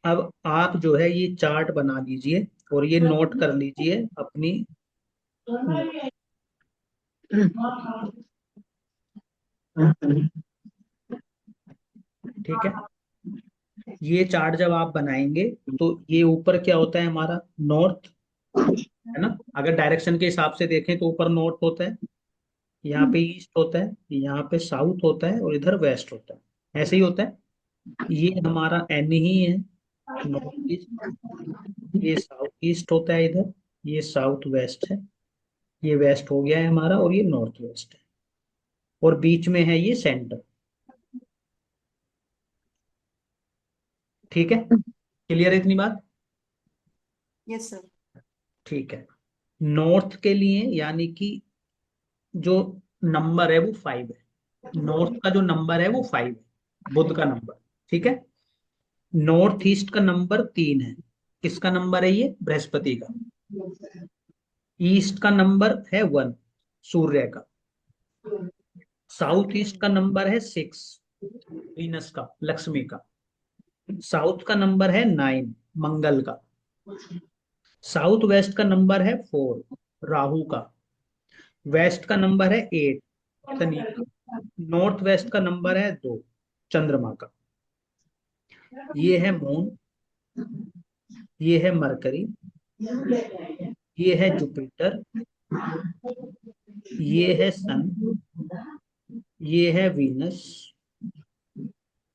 अब आप जो है ये चार्ट बना लीजिए और ये नोट कर लीजिए अपनी। ठीक है, ये चार्ट जब आप बनाएंगे तो ये ऊपर क्या होता है हमारा, नॉर्थ, है ना। अगर डायरेक्शन के हिसाब से देखें तो ऊपर नॉर्थ होता है, यहाँ पे ईस्ट होता है, यहाँ पे साउथ होता है और इधर वेस्ट होता है, ऐसे ही होता है। ये हमारा एन ही है, नॉर्थ ईस्ट। ये साउथ ईस्ट होता है इधर, ये साउथ वेस्ट है, ये वेस्ट हो गया है हमारा और ये नॉर्थ वेस्ट है, और बीच में है ये सेंटर। ठीक है, क्लियर है इतनी बात। Yes sir. ठीक है, नॉर्थ के लिए यानी कि जो नंबर है वो 5 है, नॉर्थ का जो नंबर है वो 5 है, बुध का नंबर। ठीक है, नॉर्थ ईस्ट का नंबर 3 है, किसका नंबर है ये, बृहस्पति का। ईस्ट का नंबर है 1, सूर्य का। साउथ ईस्ट का नंबर है 6, वीनस का, लक्ष्मी का। साउथ का नंबर है 9, मंगल का। साउथ वेस्ट का नंबर है 4, राहु का। वेस्ट का नंबर है 8, शनि का। नॉर्थ वेस्ट का नंबर है 2, चंद्रमा का। ये है मून, ये है मरकरी, ये है जुपिटर, ये है सन, ये है वीनस,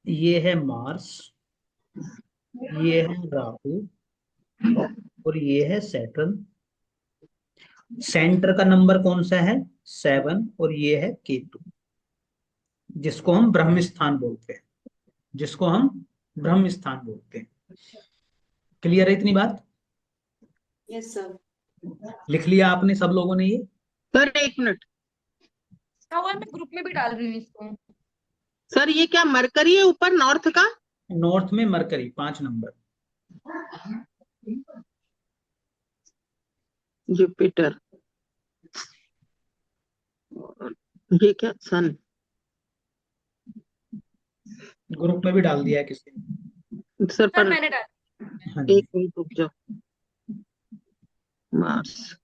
ये है मार्स, ये है राहु और ये है सैटर्न। सेंटर का नंबर कौन सा है, 7, और ये है केतु, जिसको हम ब्रह्म स्थान बोलते हैं, जिसको हम ब्रह्म स्थान बोलते हैं। क्लियर है इतनी बात। Yes sir. लिख लिया आपने सब लोगों ने ये। सर एक मिनट। हाँ, और मैं ग्रुप में भी डाल रही हूँ इसको। सर ये क्या मरकरी है ऊपर नॉर्थ का? नॉर्थ में मरकरी 5 नंबर। जुपिटर। ये क्या सन? ग्रुप में भी डाल दिया है किसी ने। सर सर पर मैंने डाल। हाँ जी। एक मिनट रुक जाओ। मार्स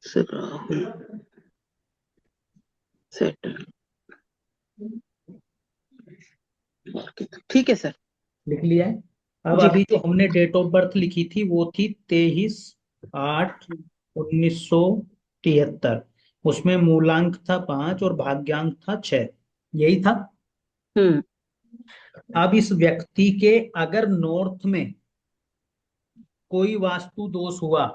से राहु सैटर्न। ठीक है सर। लिख लिया है। अब जी। अभी जो हमने डेट ऑफ बर्थ लिखी थी वो थी 23/8/1973। उसमें मूलांक था 5 और भाग्यांक था 6, यही था। हम्म। अब इस व्यक्ति के अगर नॉर्थ में कोई वास्तु दोष हुआ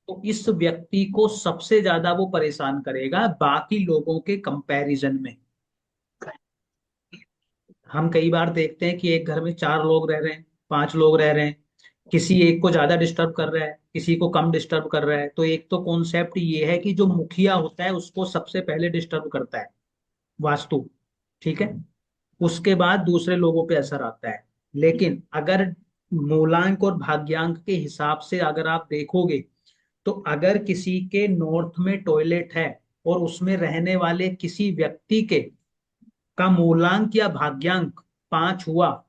तो इस व्यक्ति को सबसे ज्यादा वो परेशान करेगा बाकी लोगों के कंपैरिजन में। हम कई बार देखते हैं कि एक घर में 4 लोग रह रहे हैं, 5 लोग रह रहे हैं, किसी एक को ज्यादा डिस्टर्ब कर रहा है, किसी को कम डिस्टर्ब कर रहा है, तो एक तो कॉन्सेप्ट ये है कि जो मुखिया होता है उसको सबसे पहले डिस्टर्ब करता है वास्तु। ठीक है, उसके बाद दूसरे लोगों पे असर आता है। लेकिन अगर मूलांक और भाग्यांक के हिसाब से अगर आप देखोगे तो अगर किसी के नॉर्थ में टॉयलेट है और उसमें रहने वाले किसी व्यक्ति के का मूलांक या भाग्यांक 5 हुआ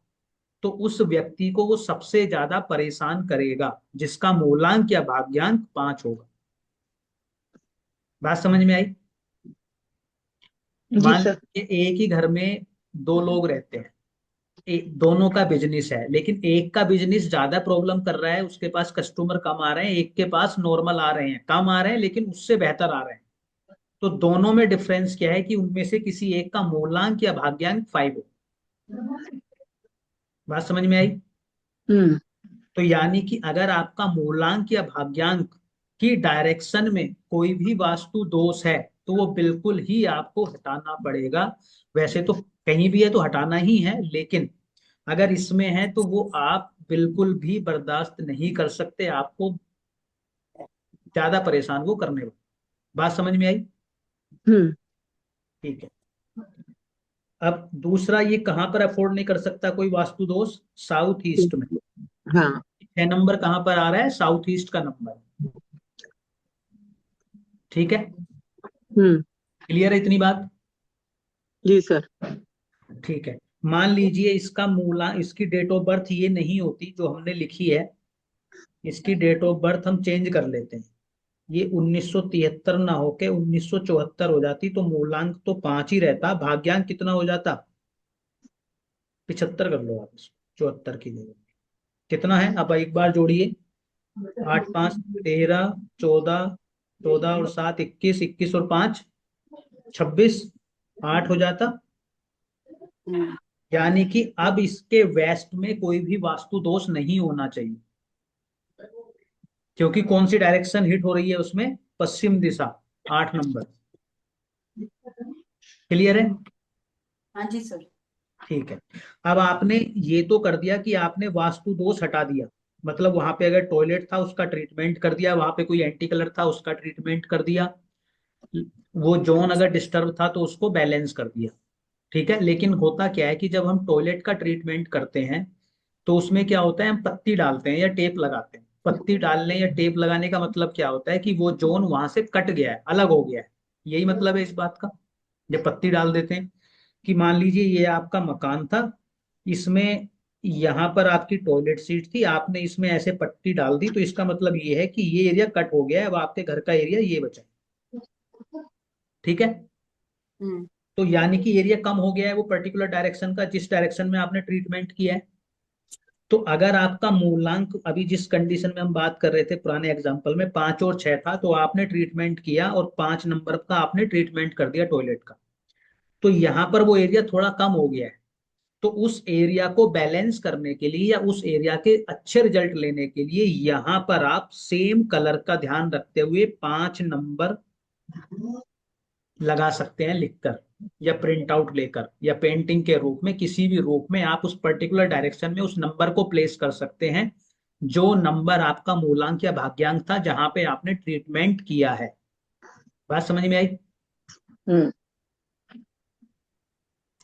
तो उस व्यक्ति को वो सबसे ज्यादा परेशान करेगा जिसका मूलांक या भाग्यांक 5 होगा। बात समझ में आई। जी मान सर। लीजिए एक ही घर में 2 लोग रहते हैं, दोनों का बिजनेस है, लेकिन एक का बिजनेस ज्यादा प्रॉब्लम कर रहा है, उसके पास कस्टमर कम आ रहे हैं, एक के पास नॉर्मल आ रहे हैं, कम आ रहे हैं लेकिन उससे बेहतर आ रहे हैं। तो दोनों में डिफरेंस क्या है कि उनमें से किसी एक का मूलांक या भाग्यांक 5 हो। बात समझ में आई। हम्म। तो यानी कि अगर आपका मूलांक या भाग्यांक की डायरेक्शन में कोई भी वास्तु दोष है तो वो बिल्कुल ही आपको हटाना पड़ेगा। वैसे तो कहीं भी है तो हटाना ही है, लेकिन अगर इसमें है तो वो आप बिल्कुल भी बर्दाश्त नहीं कर सकते, आपको ज्यादा परेशान वो करने वाला। बात समझ में आई। हम्म। ठीक है, अब दूसरा, ये कहाँ पर अफोर्ड नहीं कर सकता कोई वास्तु दोष, साउथ ईस्ट में। हाँ। 6 नंबर कहाँ पर आ रहा है, साउथ ईस्ट का नंबर। ठीक है, हम्म। क्लियर है इतनी बात। जी सर। ठीक है, मान लीजिए इसका मूला, इसकी डेट ऑफ बर्थ ये नहीं होती जो हमने लिखी है, इसकी डेट ऑफ बर्थ हम चेंज कर लेते हैं, ये 1973 ना होके 1974 हो जाती, तो मूलांक तो 5 ही रहता, भाग्यांक कितना हो जाता? 75 कर लो आप इसको 74 की जगह। कितना है? अब एक बार जोड़िए, 8 5 13, 14, 14 और 7 21, 21 और 5 26, 8 हो जाता। हम्म, यानी कि अब इसके वेस्ट में कोई भी वास्तु दोष नहीं होना चाहिए, क्योंकि कौन सी डायरेक्शन हिट हो रही है उसमें? पश्चिम दिशा, 8 नंबर। क्लियर है? हाँ जी सर। ठीक है। अब आपने ये तो कर दिया कि आपने वास्तु दोष हटा दिया, मतलब वहां पे अगर टॉयलेट था उसका ट्रीटमेंट कर दिया, वहां पे कोई एंटी कलर था उसका ट्रीटमेंट कर दिया, वो जोन अगर डिस्टर्ब था तो उसको बैलेंस कर दिया। ठीक है। लेकिन होता क्या है कि जब हम टॉयलेट का ट्रीटमेंट करते हैं तो उसमें क्या होता है, हम पत्ती डालते हैं या टेप लगाते हैं। पत्ती डालने या टेप लगाने का मतलब क्या होता है कि वो जोन वहां से कट गया है, अलग हो गया है, यही मतलब है इस बात का। जब पत्ती डाल देते हैं कि मान लीजिए ये आपका मकान था, इसमें यहाँ पर आपकी टॉयलेट सीट थी, आपने इसमें ऐसे पट्टी डाल दी, तो इसका मतलब ये है कि ये एरिया कट हो गया है, अब आपके घर का एरिया ये बचा है। ठीक है। हम्म, तो यानी कि एरिया कम हो गया है वो पर्टिकुलर डायरेक्शन का, जिस डायरेक्शन में आपने ट्रीटमेंट किया है। तो अगर आपका मूलांक अभी जिस कंडीशन में हम बात कर रहे थे पुराने एग्जांपल में 5 और 6 था, तो आपने ट्रीटमेंट किया और 5 नंबर का आपने ट्रीटमेंट कर दिया टॉयलेट का, तो यहाँ पर वो एरिया थोड़ा कम हो गया है। तो उस एरिया को बैलेंस करने के लिए या उस एरिया के अच्छे रिजल्ट लेने के लिए यहाँ पर आप सेम कलर का ध्यान रखते हुए 5 नंबर लगा सकते हैं लिखकर, या प्रिंट आउट लेकर, या पेंटिंग के रूप में, किसी भी रूप में आप उस पर्टिकुलर डायरेक्शन में उस नंबर को प्लेस कर सकते हैं जो नंबर आपका मूलांक या भाग्यांक था जहां पे आपने ट्रीटमेंट किया है। बात समझ में आई? हम्म।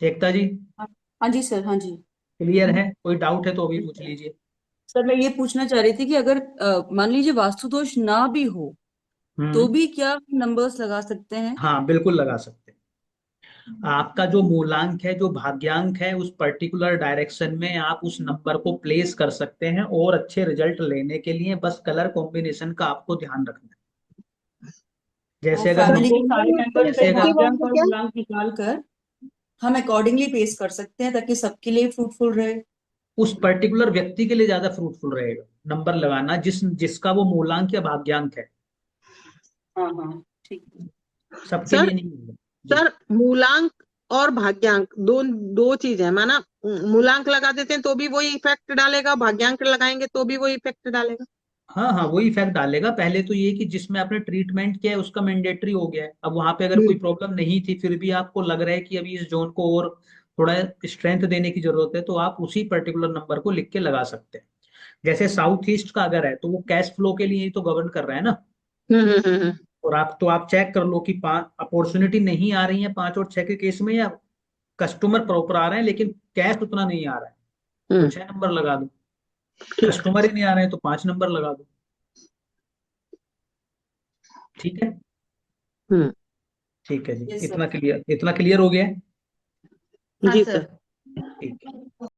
एकता जी, हाँ हाँ जी सर, हाँ जी। क्लियर है? कोई डाउट है तो अभी पूछ लीजिए। सर मैं ये पूछना चाह रही थी कि अगर मान लीजिए वास्तु दोष ना भी हो तो हम्म। भी क्या नंबर्स लगा सकते हैं? हाँ, बिल्कुल लगा सकते हैं। आपका जो मूलांक है, जो भाग्यांक है, उस पर्टिकुलर डायरेक्शन में आप उस नंबर को प्लेस कर सकते हैं, और अच्छे रिजल्ट लेने के लिए बस कलर कॉम्बिनेशन का आपको ध्यान रखना है। तो जैसे अगर सर फैमिली के सारे दोनों मेंबर्स एक का जैसे अगर भाग्यांक वाले और क्या? मूलांक निकाल कर हम अकॉर्डिंगली पेश कर सकते हैं ताकि सबके लिए फ्रूटफुल रहे। उस पर्टिकुलर व्यक्ति के लिए ज्यादा फ्रूटफुल रहेगा नंबर लगाना जिसका वो मूलांक या भाग्यांक है, हाँ हाँ, ठीक है। सबके सर लिए नहीं होगा। जी। सर मूलांक और भाग्यांक दो दो चीज है माना। मूलांक लगा देते हैं तो भी वही इफेक्ट डालेगा, भाग्यांक लगाएंगे तो भी वही इफेक्ट डालेगा। हाँ हाँ, वही इफेक्ट डालेगा। पहले तो ये कि जिसमें आपने ट्रीटमेंट किया है उसका मैंडेटरी हो गया है, अब वहां पे अगर कोई हम्म। प्रॉब्लम नहीं थी फिर भी आपको लग रहा है कि अभी इस जोन को और थोड़ा स्ट्रेंथ देने की जरूरत है, तो आप उसी पर्टिकुलर नंबर को लिख के लगा सकते हैं। जैसे साउथ ईस्ट का अगर है तो वो कैश फ्लो के लिए ही तो गवर्न कर रहा है ना। हम्म। और आप तो आप चेक कर लो कि अपॉर्चुनिटी नहीं आ रही है 5 और 6 के केस में, या कस्टमर प्रॉपर आ रहे हैं लेकिन कैश उतना नहीं आ रहा है, तो हम्म। 6 नंबर लगा दो। ठीक। कस्टमर ही नहीं आ रहे हैं तो 5 नंबर लगा दो। ठीक है। हम्म। ठीक है जी, यस सर। इतना क्लियर हो गया है? हाँ जी सर। सर। ठीक है।